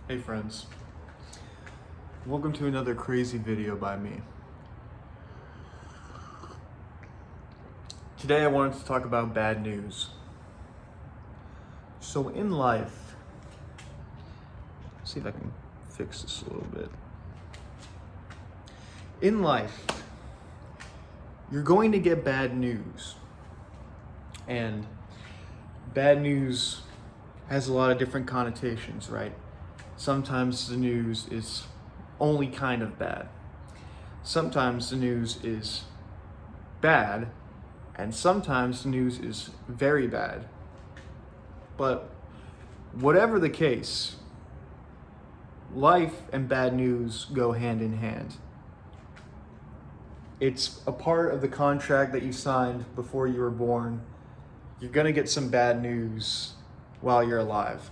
Hey friends, welcome to another crazy video by me. Today I wanted to talk about bad news. So in life, see if I can fix this a little bit. In life, you're going to get bad news. And bad news has a lot of different connotations, right? Sometimes the news is only kind of bad. Sometimes the news is bad, and sometimes the news is very bad. But whatever the case, life and bad news go hand in hand. It's a part of the contract that you signed before you were born. You're gonna get some bad news while you're alive.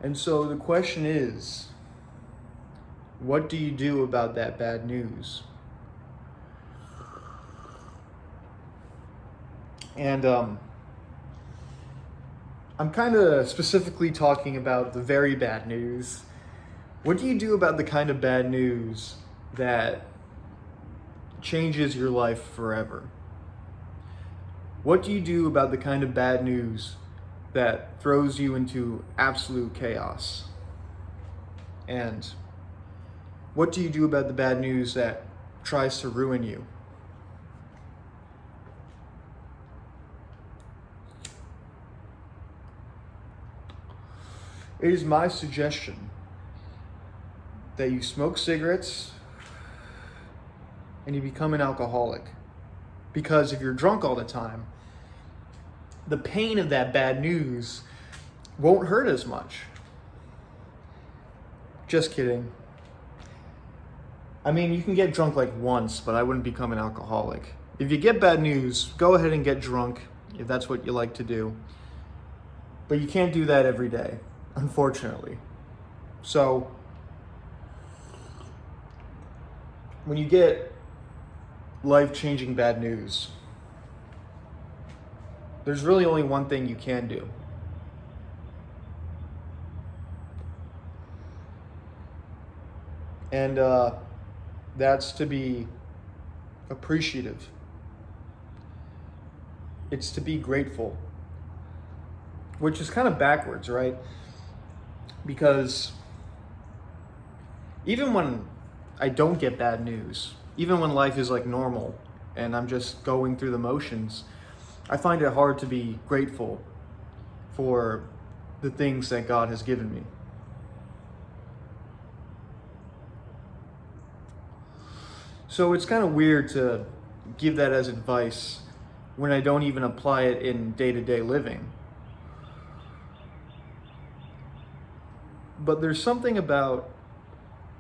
And so the question is, what do you do about that bad news? And I'm kind of specifically talking about the very bad news. What do you do about the kind of bad news that changes your life forever? What do you do about the kind of bad news that throws you into absolute chaos? And what do you do about the bad news that tries to ruin you? It is my suggestion that you smoke cigarettes and you become an alcoholic. Because if you're drunk all the time, the pain of that bad news won't hurt as much. Just kidding. I mean, you can get drunk like once, but I wouldn't become an alcoholic. If you get bad news, go ahead and get drunk if that's what you like to do. But you can't do that every day, unfortunately. So, when you get life-changing bad news, there's really only one thing you can do. And that's to be appreciative. It's to be grateful. Which is kind of backwards, right? Because even when I don't get bad news, even when life is like normal and I'm just going through the motions, I find it hard to be grateful for the things that God has given me. So it's kind of weird to give that as advice when I don't even apply it in day-to-day living. But there's something about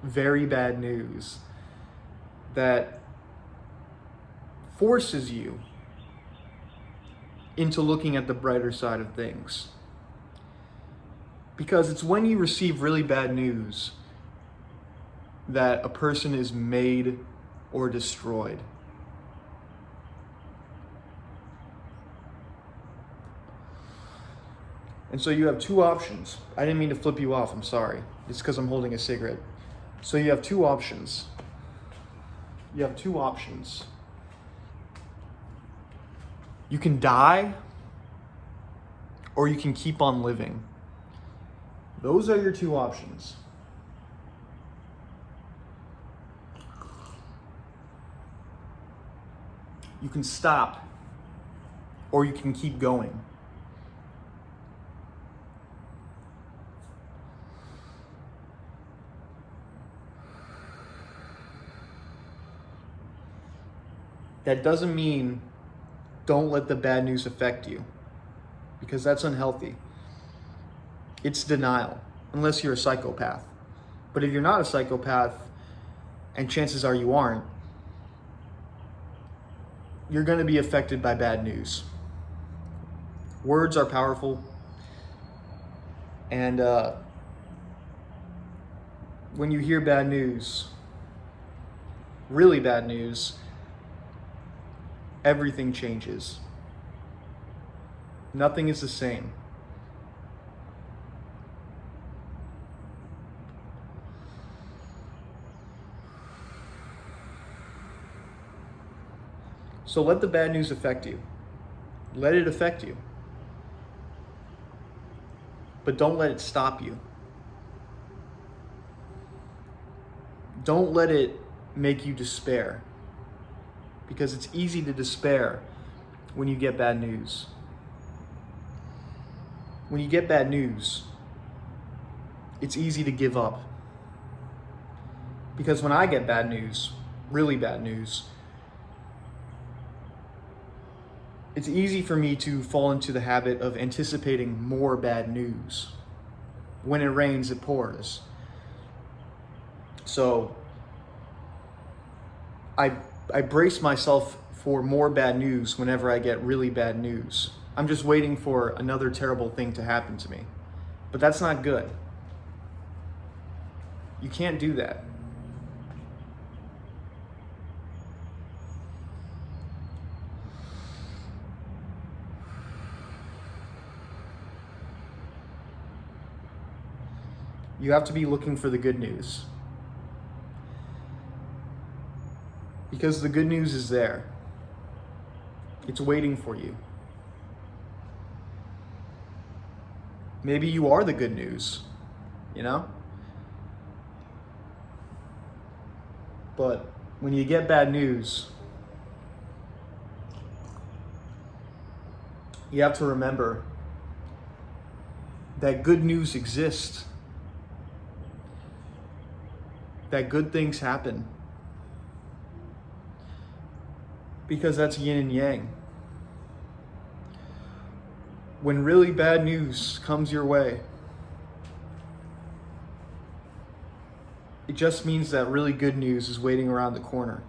very bad news that forces you into looking at the brighter side of things. Because it's when you receive really bad news that a person is made or destroyed. And so you have two options. I didn't mean to flip you off, I'm sorry. It's because I'm holding a cigarette. So you have two options. You can die, or you can keep on living. Those are your two options. You can stop, or you can keep going. That doesn't mean don't let the bad news affect you, because that's unhealthy. It's denial, unless you're a psychopath. But if you're not a psychopath, and chances are you aren't, you're going to be affected by bad news. Words are powerful, and when you hear bad news, really bad news, everything changes. Nothing is the same. So let the bad news affect you. Let it affect you. But don't let it stop you. Don't let it make you despair. Because it's easy to despair when you get bad news. When you get bad news, it's easy to give up. Because when I get bad news, really bad news, it's easy for me to fall into the habit of anticipating more bad news. When it rains, it pours. So I brace myself for more bad news whenever I get really bad news. I'm just waiting for another terrible thing to happen to me. But that's not good. You can't do that. You have to be looking for the good news. Because the good news is there. It's waiting for you. Maybe you are the good news, you know? But when you get bad news, you have to remember that good news exists, that good things happen, because that's yin and yang. When really bad news comes your way, it just means that really good news is waiting around the corner.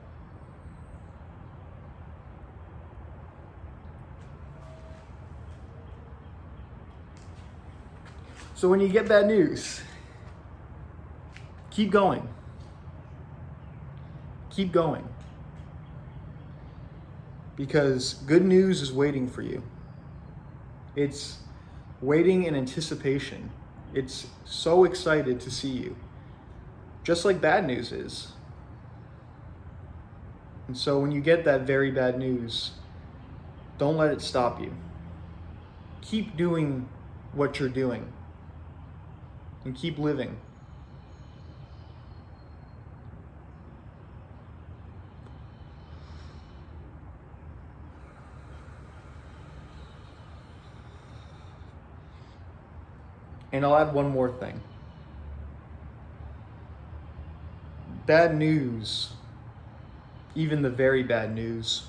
So when you get bad news, keep going. Keep going. Because good news is waiting for you. It's waiting in anticipation. It's so excited to see you. Just like bad news is. And so when you get that very bad news, don't let it stop you. Keep doing what you're doing. And keep living. And I'll add one more thing. Bad news, even the very bad news,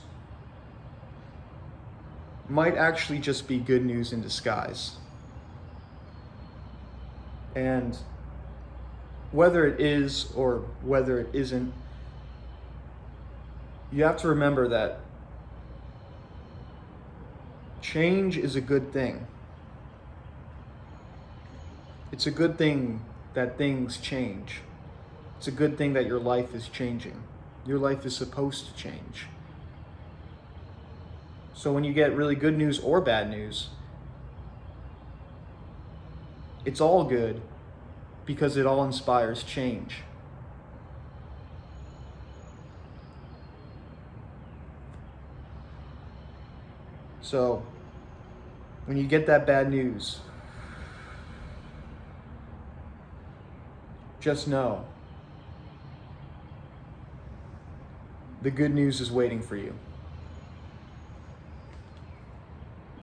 might actually just be good news in disguise. And whether it is or whether it isn't, you have to remember that change is a good thing. It's a good thing that things change. It's a good thing that your life is changing. Your life is supposed to change. So when you get really good news or bad news, it's all good because it all inspires change. So when you get that bad news, just know the good news is waiting for you.